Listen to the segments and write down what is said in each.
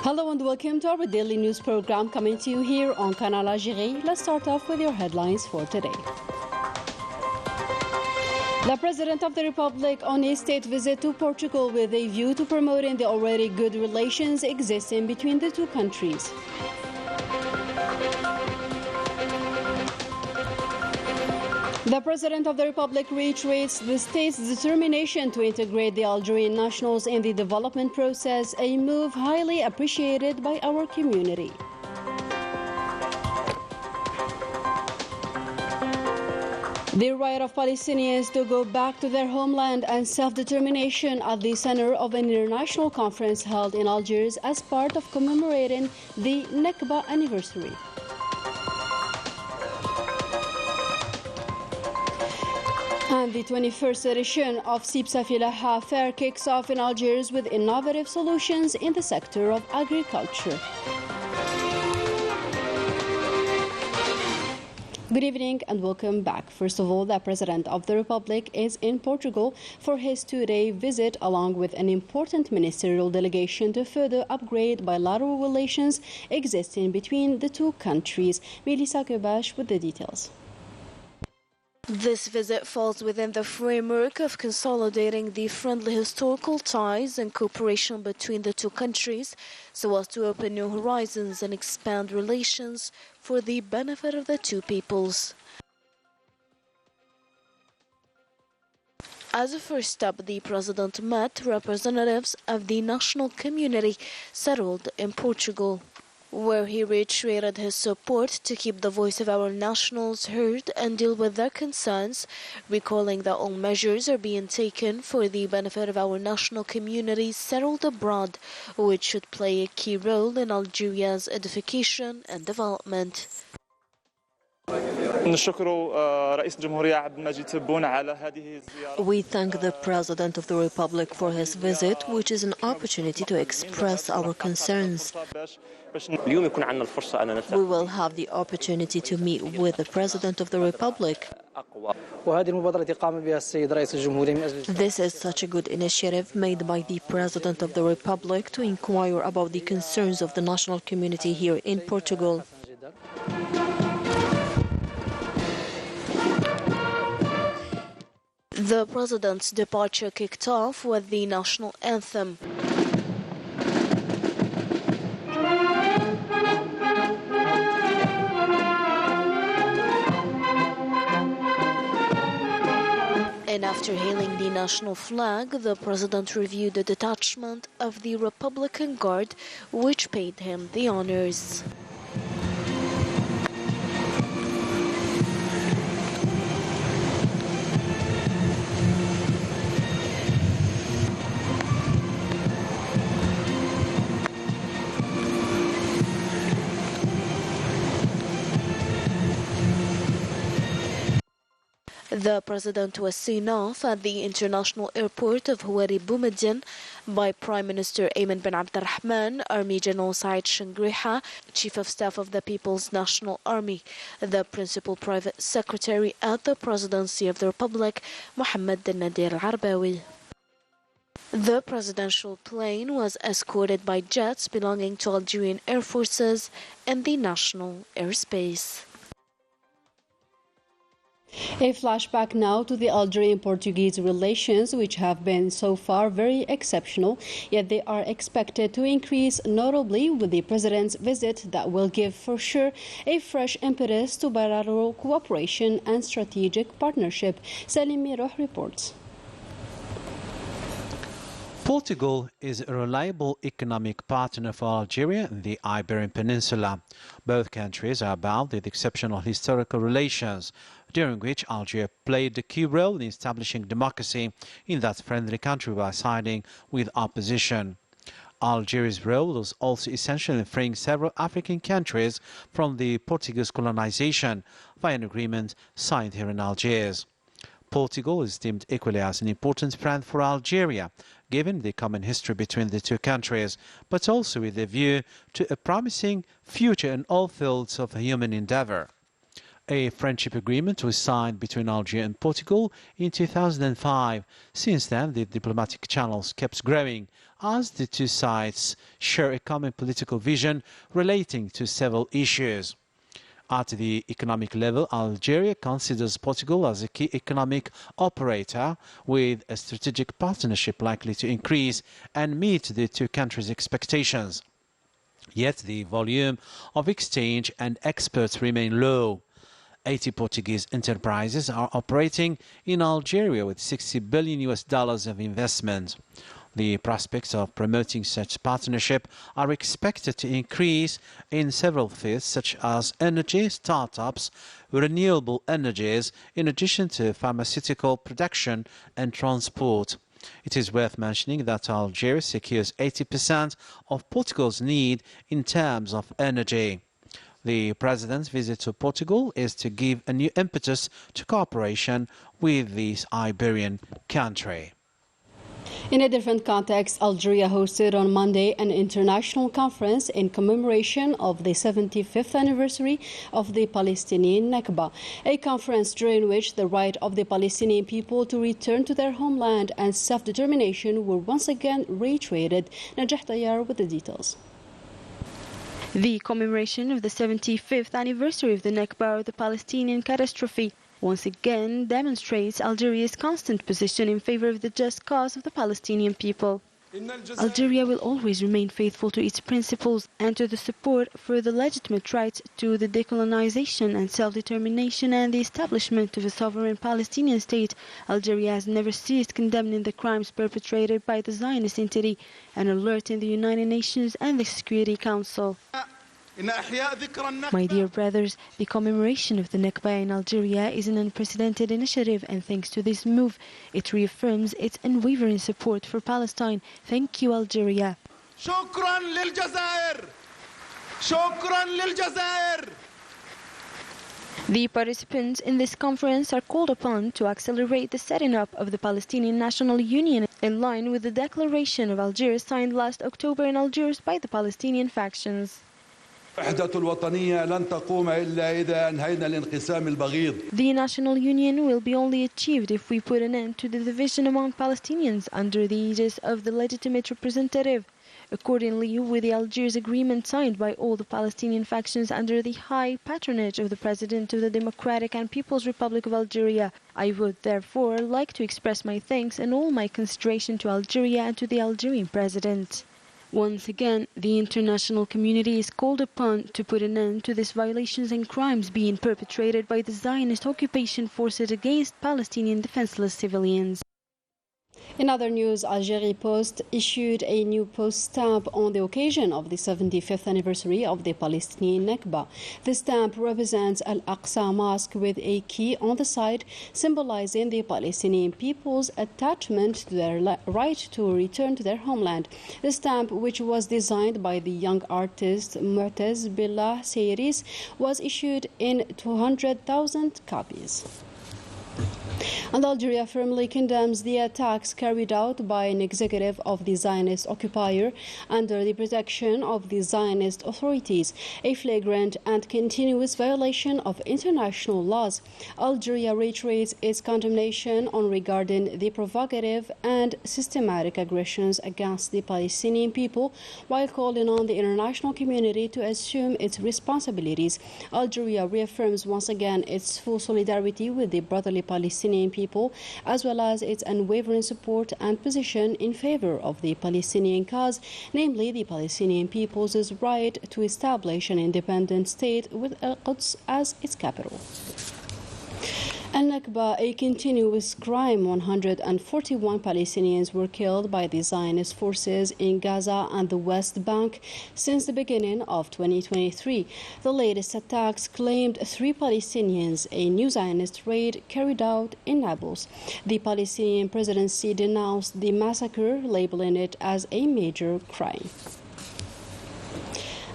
Hello and welcome to our daily news program coming to you here on Canal Algérie. Let's start off with your headlines for today. The President of the Republic on a state visit to Portugal with a view to promoting the already good relations existing between the two countries. The President of the Republic reiterates the state's determination to integrate the Algerian nationals in the development process, a move highly appreciated by our community. The right of Palestinians to go back to their homeland and self-determination at the center of an international conference held in Algiers as part of commemorating the Nakba anniversary. And the 21st edition of Sibsafilaha Fair kicks off in Algiers with innovative solutions in the sector of agriculture. Good evening and welcome back. First of all, the President of the Republic is in Portugal for his two-day visit along with an important ministerial delegation to further upgrade bilateral relations existing between the two countries. Melissa Kebash with the details. This visit falls within the framework of consolidating the friendly historical ties and cooperation between the two countries so as to open new horizons and expand relations for the benefit of the two peoples. As a first step, the President met representatives of the national community settled in Portugal, where he reiterated his support to keep the voice of our nationals heard and deal with their concerns, recalling that all measures are being taken for the benefit of our national communities settled abroad, which should play a key role in Algeria's edification and development. We thank the President of the Republic for his visit, which is an opportunity to express our concerns. We will have the opportunity to meet with the President of the Republic. This is such a good initiative made by the President of the Republic to inquire about the concerns of the national community here in Portugal. The President's departure kicked off with the national anthem. And after hailing the national flag, the President reviewed the detachment of the Republican Guard, which paid him the honors. The President was seen off at the international airport of Houari Boumediene by Prime Minister Ayman bin Abdurrahman, Army General Said Shangriha, Chief of Staff of the People's National Army, the Principal Private Secretary at the Presidency of the Republic, Mohammed Nadir Al-Arbawi. The presidential plane was escorted by jets belonging to Algerian Air Forces and the national airspace. A flashback now to the Algerian-Portuguese relations, which have been so far very exceptional, yet they are expected to increase notably with the President's visit that will give for sure a fresh impetus to bilateral cooperation and strategic partnership. Salim Miroh reports. Portugal is a reliable economic partner for Algeria and the Iberian Peninsula. Both countries are bound with exceptional historical relations, during which Algeria played a key role in establishing democracy in that friendly country by siding with opposition. Algeria's role was also essential in freeing several African countries from the Portuguese colonization via an agreement signed here in Algiers. Portugal is deemed equally as an important friend for Algeria, given the common history between the two countries, but also with a view to a promising future in all fields of human endeavor. A friendship agreement was signed between Algeria and Portugal in 2005. Since then, the diplomatic channels kept growing as the two sides share a common political vision relating to several issues. At the economic level, Algeria considers Portugal as a key economic operator with a strategic partnership likely to increase and meet the two countries' expectations. Yet the volume of exchange and exports remain low. 80 Portuguese enterprises are operating in Algeria with $60 billion of investment. The prospects of promoting such partnership are expected to increase in several fields such as energy, startups, renewable energies, in addition to pharmaceutical production and transport. It is worth mentioning that Algeria secures 80% of Portugal's need in terms of energy. The President's visit to Portugal is to give a new impetus to cooperation with this Iberian country. In a different context, Algeria hosted on Monday an international conference in commemoration of the 75th anniversary of the Palestinian Nakba, a conference during which the right of the Palestinian people to return to their homeland and self-determination were once again reiterated. Najah Tayyar with the details. The commemoration of the 75th anniversary of the Nakba, or the Palestinian catastrophe, once again demonstrates Algeria's constant position in favor of the just cause of the Palestinian people. Algeria will always remain faithful to its principles and to the support for the legitimate rights to the decolonization and self-determination and the establishment of a sovereign Palestinian state. Algeria has never ceased condemning the crimes perpetrated by the Zionist entity and alerting the United Nations and the Security Council. My dear brothers, the commemoration of the Nakba in Algeria is an unprecedented initiative, and thanks to this move, it reaffirms its unwavering support for Palestine. Thank you, Algeria. The participants in this conference are called upon to accelerate the setting up of the Palestinian National Union in line with the declaration of Algiers signed last October in Algiers by the Palestinian factions. The national union will be only achieved if we put an end to the division among Palestinians under the aegis of the legitimate representative. Accordingly, with the Algiers agreement signed by all the Palestinian factions under the high patronage of the President of the Democratic and People's Republic of Algeria, I would therefore like to express my thanks and all my consideration to Algeria and to the Algerian President. Once again, the international community is called upon to put an end to these violations and crimes being perpetrated by the Zionist occupation forces against Palestinian defenseless civilians. In other news, Algérie Post issued a new post stamp on the occasion of the 75th anniversary of the Palestinian Nakba. The stamp represents Al-Aqsa Mosque with a key on the side, symbolizing the Palestinian people's attachment to their right to return to their homeland. The stamp, which was designed by the young artist Mu'taz Billah Seiris, was issued in 200,000 copies. And Algeria firmly condemns the attacks carried out by an executive of the Zionist occupier under the protection of the Zionist authorities, a flagrant and continuous violation of international laws. Algeria reiterates its condemnation regarding the provocative and systematic aggressions against the Palestinian people, while calling on the international community to assume its responsibilities. Algeria reaffirms once again its full solidarity with the brotherly Palestinian people, as well as its unwavering support and position in favor of the Palestinian cause, namely the Palestinian people's right to establish an independent state with Al-Quds as its capital. Al-Nakba, a continuous crime. 141 Palestinians were killed by the Zionist forces in Gaza and the West Bank since the beginning of 2023. The latest attacks claimed 3 Palestinians, a new Zionist raid carried out in Nablus. The Palestinian presidency denounced the massacre, labeling it as a major crime.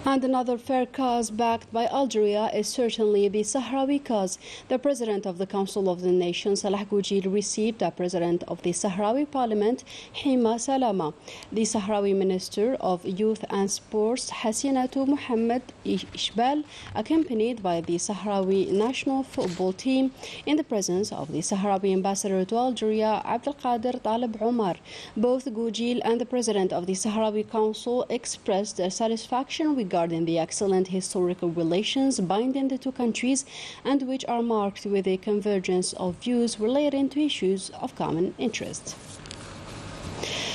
And another fair cause backed by Algeria is certainly the Sahrawi cause. The President of the Council of the Nations, Salah Goujil, received the President of the Sahrawi Parliament, Hima Salama, the Sahrawi Minister of Youth and Sports, Hasinatou Mohamed Ishbal, accompanied by the Sahrawi national football team, in the presence of the Sahrawi Ambassador to Algeria, Abdelkader Talib Omar. Both Goujil and the President of the Sahrawi Council expressed their satisfaction regarding the excellent historical relations binding the two countries and which are marked with a convergence of views relating to issues of common interest.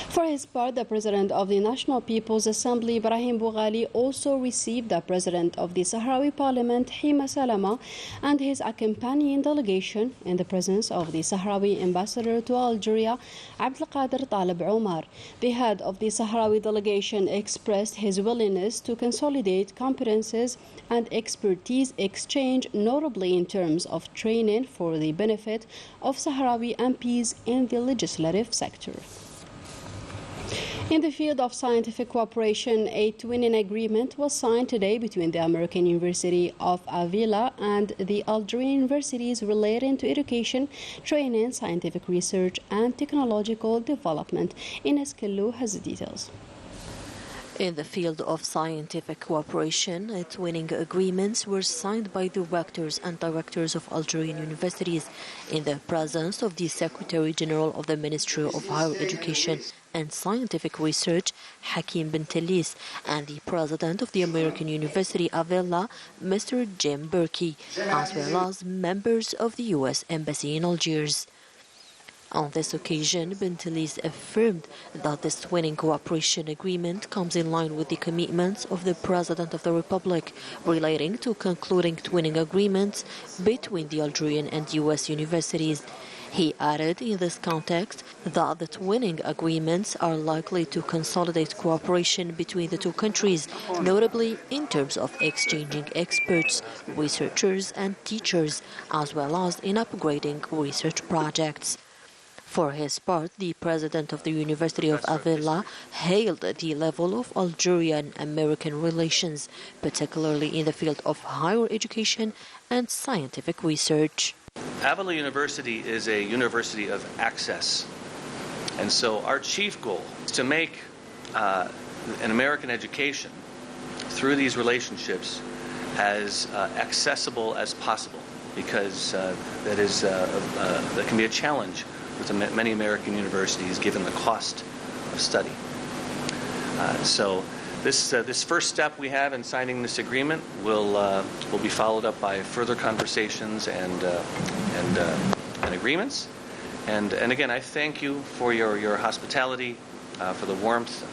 For his part, the President of the National People's Assembly, Ibrahim Boughali, also received the President of the Sahrawi Parliament, Hima Salama, and his accompanying delegation in the presence of the Sahrawi Ambassador to Algeria, Abdelkader Talib Omar. The head of the Sahrawi delegation expressed his willingness to consolidate competences and expertise exchange, notably in terms of training for the benefit of Sahrawi MPs in the legislative sector. In the field of scientific cooperation, a twinning agreement was signed today between the American University of Avila and the Algerian universities relating to education, training, scientific research, and technological development. Ines Kellu has the details. In the field of scientific cooperation, twinning agreements were signed by the rectors and directors of Algerian universities in the presence of the Secretary General of the Ministry of Higher Education and Scientific Research, Hakim Bentelis, and the President of the American University Avila, Mr. Jim Berkey, as well as members of the U.S. Embassy in Algiers. On this occasion, Bentelis affirmed that this twinning cooperation agreement comes in line with the commitments of the President of the Republic relating to concluding twinning agreements between the Algerian and U.S. universities. He added in this context that the twinning agreements are likely to consolidate cooperation between the two countries, notably in terms of exchanging experts, researchers and teachers, as well as in upgrading research projects. For his part, the President of the University of Avila hailed the level of Algerian-American relations, particularly in the field of higher education and scientific research. Avila University is a university of access, and so our chief goal is to make an American education through these relationships as accessible as possible, because that can be a challenge with many American universities given the cost of study. So this first step we have in signing this agreement will be followed up by further conversations and agreements. And again, I thank you for your hospitality, for the warmth,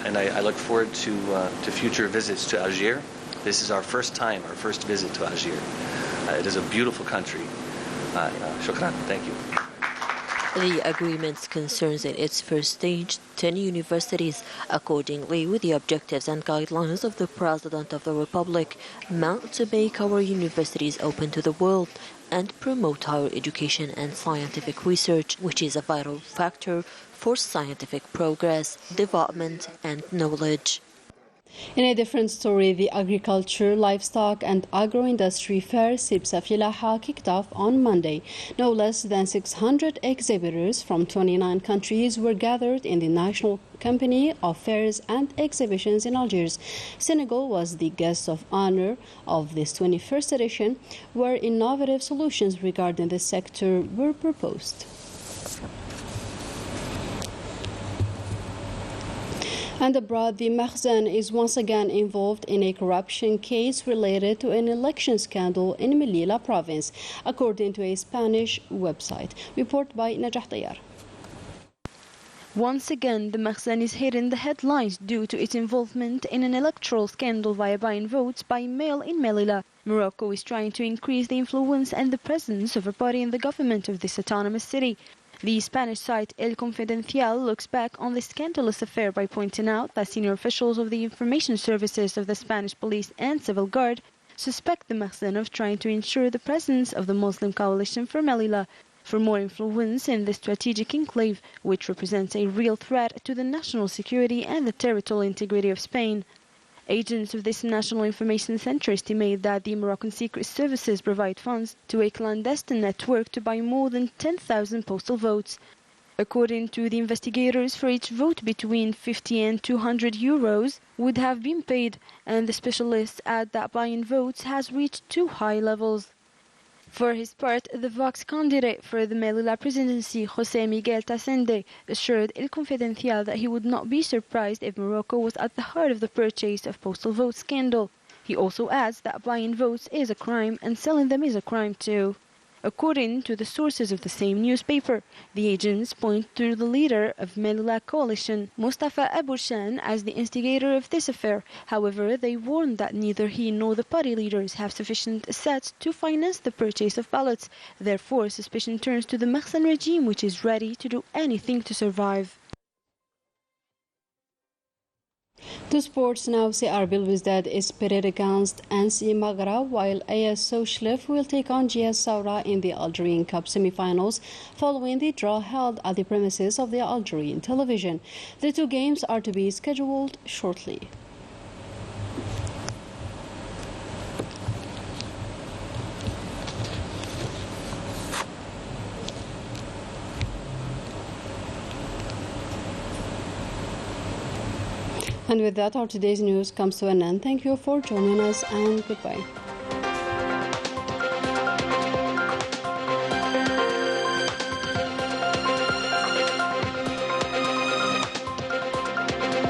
and I look forward to future visits to Algiers. This is our first visit to Algiers. It is a beautiful country. Shukran. Thank you. The agreement concerns in its first stage 10 universities, accordingly with the objectives and guidelines of the President of the Republic, meant to make our universities open to the world and promote higher education and scientific research, which is a vital factor for scientific progress, development and knowledge. In a different story, the Agriculture, Livestock and Agro-Industry Fair Sibsa Filaha kicked off on Monday. No less than 600 exhibitors from 29 countries were gathered in the National Company of Fairs and Exhibitions in Algiers. Senegal was the guest of honor of this 21st edition, where innovative solutions regarding this sector were proposed. And abroad, the Makhzen is once again involved in a corruption case related to an election scandal in Melilla province, according to a Spanish website. Report by Najah Tayar. Once again, the Makhzen is hitting the headlines due to its involvement in an electoral scandal via buying votes by mail in Melilla. Morocco is trying to increase the influence and the presence of a party in the government of this autonomous city. The Spanish site El Confidencial looks back on the scandalous affair by pointing out that senior officials of the information services of the Spanish police and civil guard suspect the Makhzen of trying to ensure the presence of the Muslim coalition for Melilla for more influence in the strategic enclave, which represents a real threat to the national security and the territorial integrity of Spain. Agents of this National Information Center estimate that the Moroccan Secret Services provide funds to a clandestine network to buy more than 10,000 postal votes. According to the investigators, for each vote between 50 and 200 euros would have been paid, and the specialists add that buying votes has reached too high levels. For his part, the Vox candidate for the Melilla presidency, José Miguel Tasende, assured El Confidencial that he would not be surprised if Morocco was at the heart of the purchase of postal vote scandal. He also adds that buying votes is a crime and selling them is a crime too. According to the sources of the same newspaper, the agents point to the leader of Melilla coalition, Mustafa Aburshan, as the instigator of this affair. However, they warn that neither he nor the party leaders have sufficient assets to finance the purchase of ballots. Therefore, suspicion turns to the Mersin regime, which is ready to do anything to survive. To sports now, CR Belouizdad is pitted against NC Magra, while AS Sochlev will take on GS Saura in the Algerian Cup semi-finals, following the draw held at the premises of the Algerian television. The two games are to be scheduled shortly. And with that, our today's news comes to an end. Thank you for joining us, and goodbye.